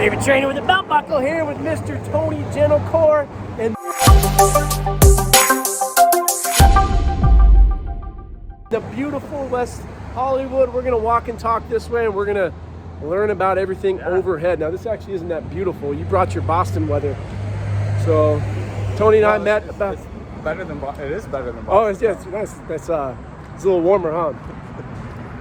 Favorite trainer with a belt buckle here with Mr. Tony Gentilcore. And the beautiful West Hollywood. We're going to walk and talk this way, and we're going to learn about everything overhead. Now, this actually isn't that beautiful. You brought your Boston weather. So, Tony and I met about... It's better than Boston. It is better than Boston. Oh, it's nice. It's a little warmer, huh?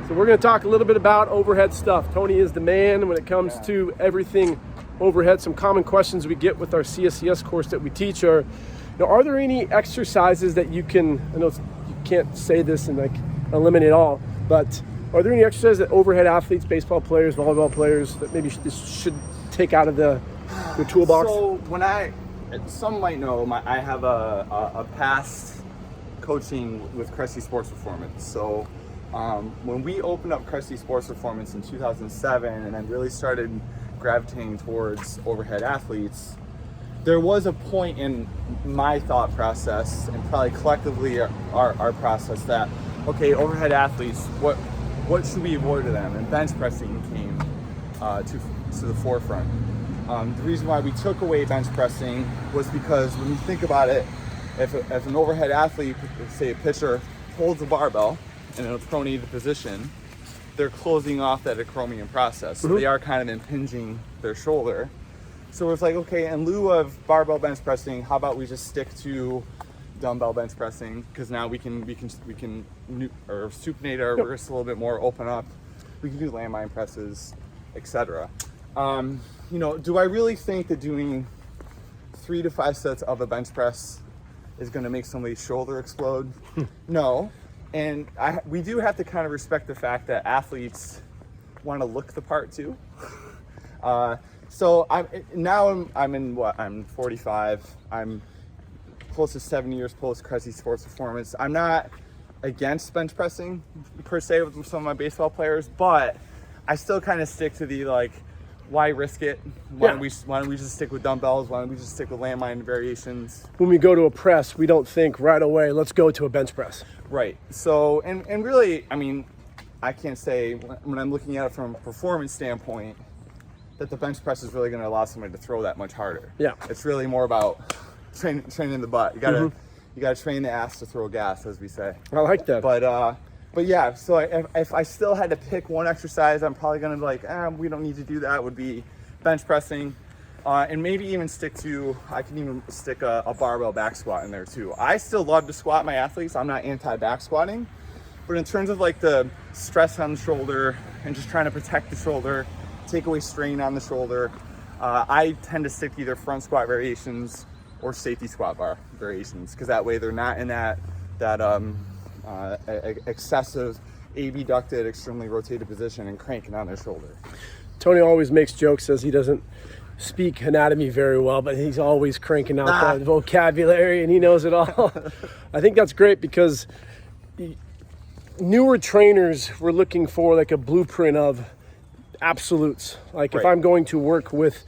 So we're going to talk a little bit about overhead stuff. Tony is the man when it comes to everything overhead. Some common questions we get with our CSCS course that we teach are, are there any exercises that you can, I know you can't say this and like eliminate all, but are there any exercises that overhead athletes, baseball players, volleyball players, that maybe should take out of their toolbox? So some might know, I have a past coaching with Cressey Performance. So when we opened up Cressey Performance in 2007 and then really started gravitating towards overhead athletes, there was a point in my thought process and probably collectively our process that, okay, overhead athletes, what should we avoid of them? And bench pressing came to the forefront. The reason why we took away bench pressing was because when you think about it, if an overhead athlete, say a pitcher, holds a barbell in a pronated position, they're closing off that acromion process. So they are kind of impinging their shoulder. So it's like, okay, in lieu of barbell bench pressing, how about we just stick to dumbbell bench pressing? Because now we can or supinate our wrists a little bit more, open up. We can do landmine presses, etc. Do I really think that doing 3 to 5 sets of a bench press is going to make somebody's shoulder explode? No. And we do have to kind of respect the fact that athletes want to look the part too. So I'm 45. I'm close to 7 years post Cressey Performance. I'm not against bench pressing per se with some of my baseball players, but I still kind of stick to the why risk it? Why don't we just stick with dumbbells? Why don't we just stick with landmine variations? When we go to a press, we don't think right away, let's go to a bench press. Right. So, and really, I can't say when I'm looking at it from a performance standpoint that the bench press is really going to allow somebody to throw that much harder. Yeah. It's really more about training the butt. You gotta train the ass to throw gas, as we say. I like that. But yeah, so if I still had to pick one exercise, I'm probably going to we don't need to do that, would be bench pressing. And maybe even I can even stick a barbell back squat in there too. I still love to squat my athletes. I'm not anti-back squatting. But in terms of the stress on the shoulder and just trying to protect the shoulder, take away strain on the shoulder, I tend to stick to either front squat variations or safety squat bar variations, because that way they're not in that excessive abducted, extremely rotated position and cranking on their shoulder. Tony always makes jokes, says he doesn't speak anatomy very well, but he's always cranking out that vocabulary and he knows it all. I think that's great because newer trainers were looking for a blueprint of absolutes. If I'm going to work with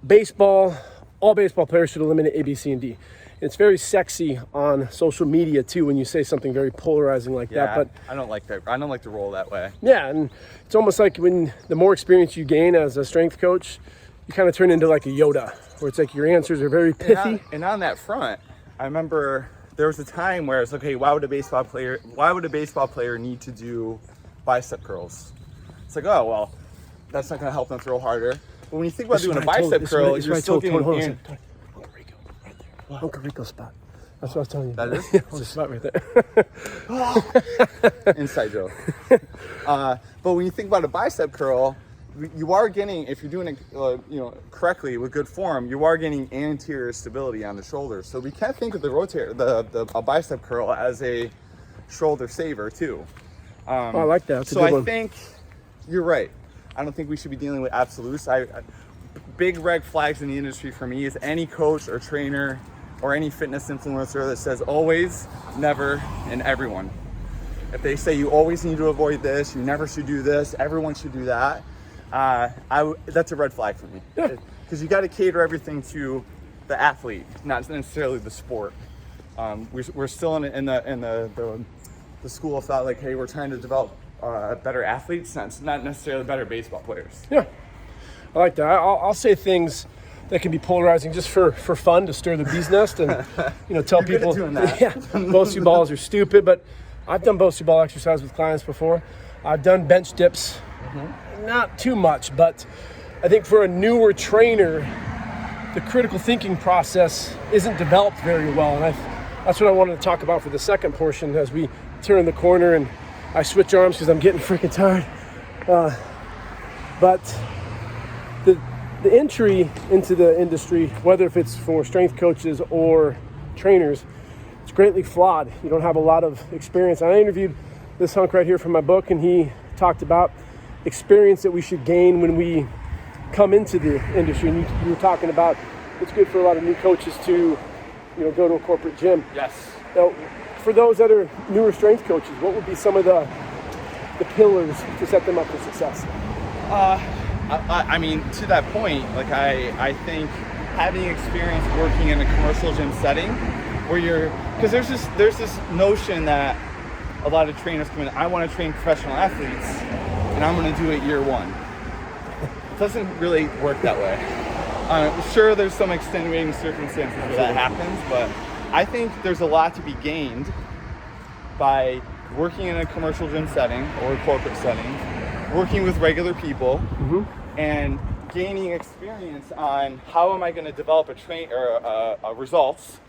baseball, all baseball players should eliminate A, B, C, and D. It's very sexy on social media too when you say something very polarizing like that. But I don't like that. I don't like to roll that way. Yeah, and it's almost like when the more experience you gain as a strength coach, you kind of turn into like a Yoda, where it's your answers are very pithy. And on that front, I remember there was a time where it's okay. Why would a baseball player need to do bicep curls? It's oh well, that's not going to help them throw harder. But when you think about doing a bicep curl, you're still getting Uncle Rico's spot. That's what I was telling you. That is? Yeah, it's a spot right there. Inside joke. But when you think about a bicep curl, you are getting, if you're doing it correctly with good form, you are getting anterior stability on the shoulder. So we can think of a bicep curl as a shoulder saver too. I like that. That's a good one. one. I think you're right. I don't think we should be dealing with absolutes. Big red flags in the industry for me is any coach or trainer or any fitness influencer that says always, never, and everyone. If they say you always need to avoid this, you never should do this, everyone should do that, that's a red flag for me. Because you got to cater everything to the athlete, not necessarily the sport. We're still in the school of thought hey, we're trying to develop better athletes, not necessarily better baseball players. Yeah. I like that. I'll say things that can be polarizing just for fun, to stir the bee's nest, and tell people, both two balls are stupid. But I've done both two ball exercise with clients before. I've done bench dips, not too much, but I think for a newer trainer, the critical thinking process isn't developed very well, and that's what I wanted to talk about for the second portion as we turn the corner and I switch arms because I'm getting freaking tired. But the entry into the industry, whether if it's for strength coaches or trainers, it's greatly flawed. You don't have a lot of experience. I interviewed this hunk right here from my book, and he talked about experience that we should gain when we come into the industry. And you were talking about it's good for a lot of new coaches to go to a corporate gym. Yes. Now, for those that are newer strength coaches, what would be some of the pillars to set them up for success? I mean, to that point, like I think having experience working in a commercial gym setting where because there's this notion that a lot of trainers come in, I want to train professional athletes and I'm going to do it year one. It doesn't really work that way. Sure, there's some extenuating circumstances where that happens, but I think there's a lot to be gained by working in a commercial gym setting or a corporate setting, working with regular people, and gaining experience on how am I going to develop a results,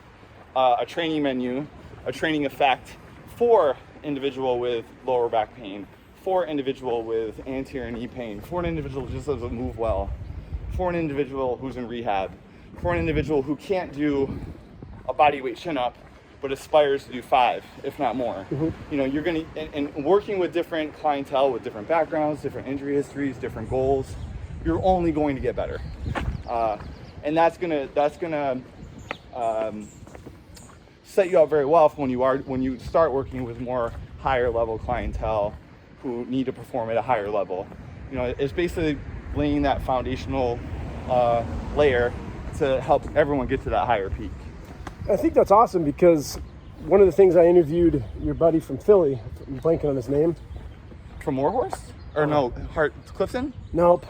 a training menu, a training effect for individual with lower back pain, for individual with anterior knee pain, for an individual who just doesn't move well, for an individual who's in rehab, for an individual who can't do a bodyweight chin-up but aspires to do 5, if not more. You're going to, and working with different clientele with different backgrounds, different injury histories, different goals, you're only going to get better. And that's gonna set you up very well for when you start working with more higher level clientele who need to perform at a higher level. It's basically laying that foundational layer to help everyone get to that higher peak. I think that's awesome because one of the things I interviewed your buddy from Philly, I'm blanking on his name. From Warhorse? Or no, Clifton? Nope.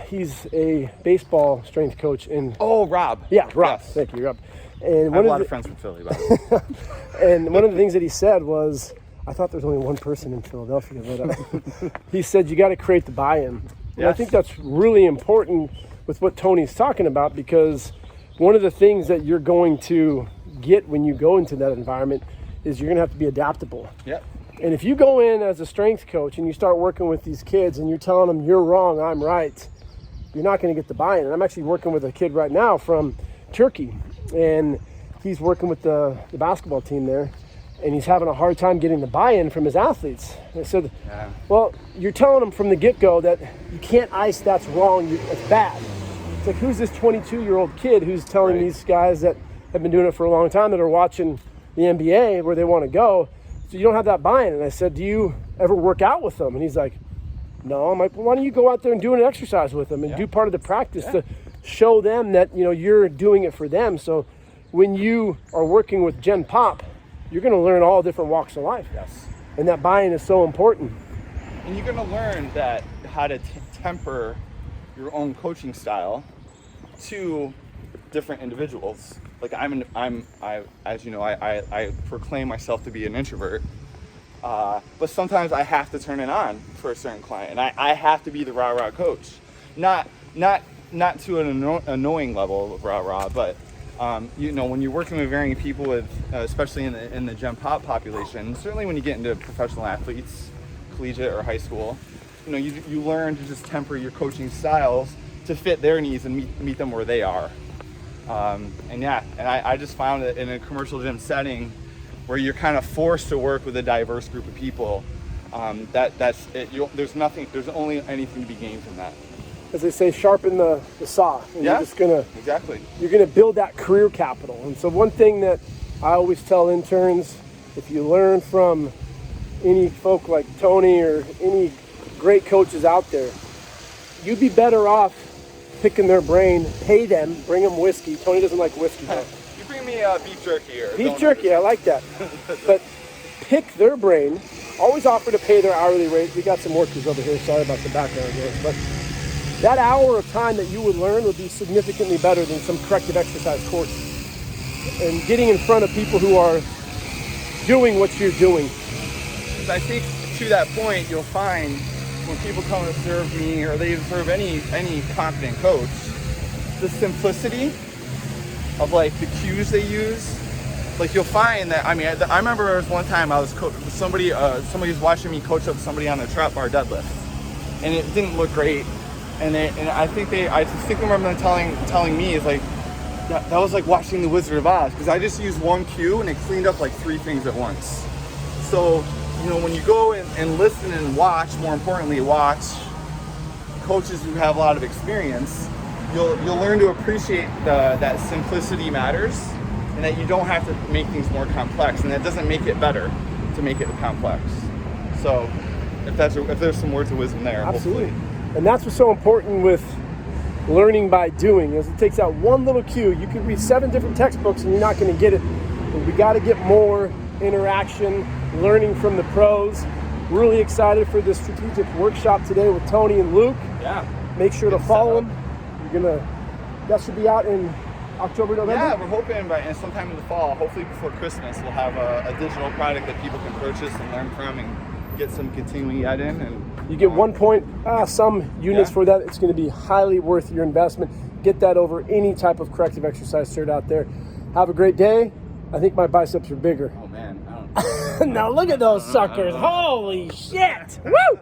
He's a baseball strength coach in... Oh, Rob. Yeah, Rob. Yes. Thank you, Rob. And I have a lot of friends from Philly, by the way. And one of the things that he said was, I thought there's only one person in Philadelphia, but he said you got to create the buy-in. And I think that's really important with what Tony's talking about, because one of the things that you're going to get when you go into that environment is you're going to have to be adaptable. Yep. And if you go in as a strength coach and you start working with these kids and you're telling them you're wrong, I'm right, you're not going to get the buy-in. And I'm actually working with a kid right now from Turkey, and he's working with the basketball team there, and he's having a hard time getting the buy-in from his athletes. And I said, well, you're telling them from the get-go that you can't ice, that's wrong, it's bad. It's like, who's this 22-year-old kid who's telling these guys that have been doing it for a long time, that are watching the NBA where they want to go, so you don't have that buy-in? And I said, do you ever work out with them? And he's like, no. I'm like, well, why don't you go out there and do an exercise with them and do part of the practice to show them that you're doing it for them. So when you are working with Gen Pop, you're going to learn all different walks of life. Yes. And that buy-in is so important. And you're going to learn that how to temper your own coaching style to different individuals. Like I proclaim myself to be an introvert, but sometimes I have to turn it on for a certain client, and I have to be the rah-rah coach, not to an annoying level of rah-rah, but when you're working with varying people, with especially in the Gen Pop population, certainly when you get into professional athletes, collegiate or high school, you learn to just temper your coaching styles to fit their needs and meet them where they are. And I just found that in a commercial gym setting where you're kind of forced to work with a diverse group of people, that's it. There's only anything to be gained from that. As they say, sharpen the saw. And you're just you're gonna build that career capital. And so one thing that I always tell interns, if you learn from any folk like Tony or any great coaches out there, you'd be better off picking their brain, pay them, bring them whiskey. Tony doesn't like whiskey though. You bring me beef jerky or beef jerky, I like that. But pick their brain, always offer to pay their hourly rate. We got some workers over here, sorry about the background noise, but that hour of time that you would learn would be significantly better than some corrective exercise course. And getting in front of people who are doing what you're doing. I think to that point, you'll find when people come to serve me or they serve any competent coach, the simplicity of like the cues they use. Like you'll find that, I mean, I remember there was one time I was somebody was watching me coach up somebody on a trap bar deadlift, and it didn't look great. And I think remember them telling me is like that was like watching The Wizard of Oz, because I just used one cue and it cleaned up like 3 things at once. So you know, when you go and listen and watch, more importantly, watch coaches who have a lot of experience, you'll learn to appreciate that simplicity matters, and that you don't have to make things more complex, and that doesn't make it better to make it complex. So if there's some words of wisdom there, absolutely. Hopefully. And that's what's so important with learning by doing, is it takes out one little cue. You could read 7 different textbooks and you're not going to get it. But we got to get more interaction, learning from the pros. Really excited for this strategic workshop today with Tony and Luke. Yeah. Make sure to follow them. That should be out in October, November? Yeah, we're hoping by sometime in the fall, hopefully before Christmas, we'll have a digital product that people can purchase and learn from and get some continuing ed in. And you get 1 point, some units for that. It's going to be highly worth your investment. Get that over any type of corrective exercise cert out there. Have a great day. I think my biceps are bigger. Oh man, I don't know. Now look at those suckers. Holy shit. Woo!